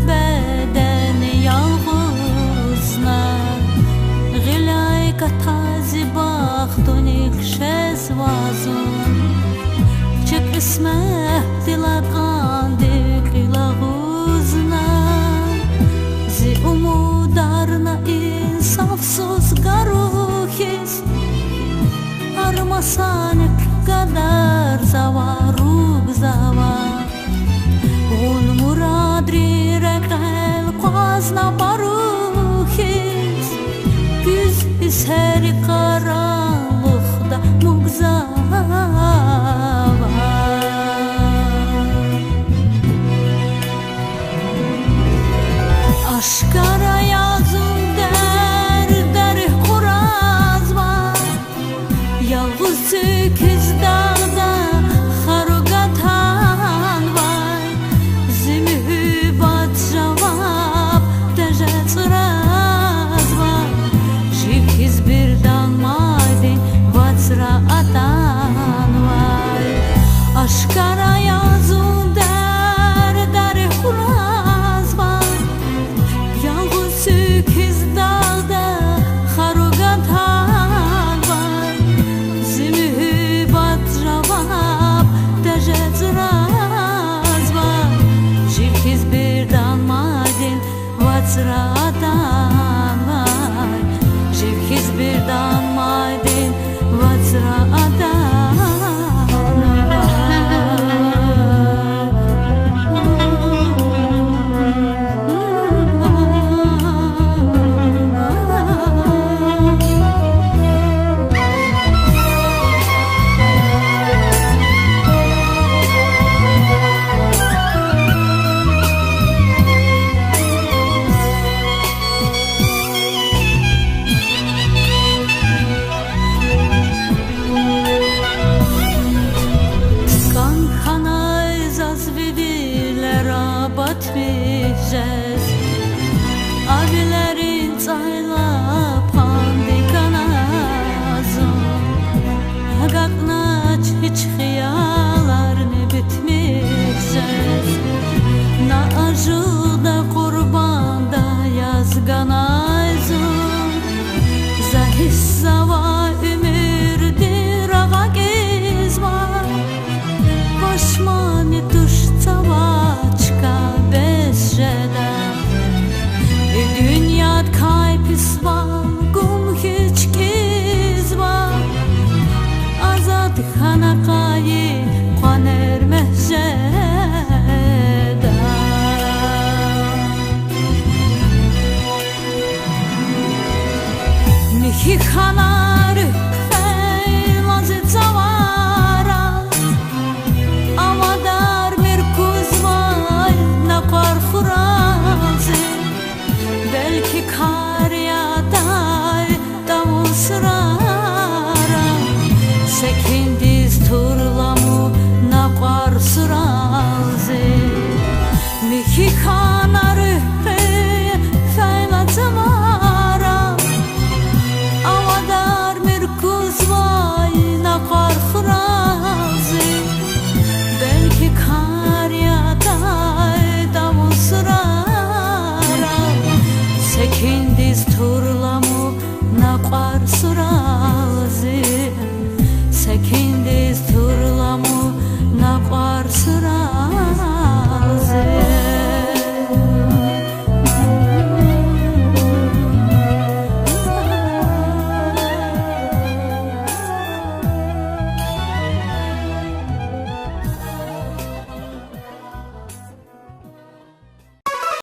beden yalğızna G'ilay katazi baxtonik şezvazun Çek ismeh dilaqandik ilağuzna Zi umudarna insafsız garuhis Armasanik kadar zavaruk zavar Un muradri rekel qazna baruhis Güz isheri karanlıqda mugzava Aşkara yazım der kuraz var Yalğız sekiz dağda xarugatan var Zimübat cevap deje tıraz var Şivkiz bir dalmaydin vatsra atan var Aşkara yazım der kuraz var Yalğız sekiz dağda xarugatan var Zimübat cevap deje tıraz var Şivkiz bir dalmaydin vatsra atan var Şivkiz bir dalmaydin vatsra atan Batmayacağız Abilerin çayla pandikana azım Hagaknaç hiç hıyalarını bitmeyeceğiz Na acıda kurbanda yazgan azım Zahis zava ümirdir ağa gezma Koşmani tuş çavaçka Dünyat kaypis var, gum hiç giz var Azad hanakayı qaner mehjeda Nihi khana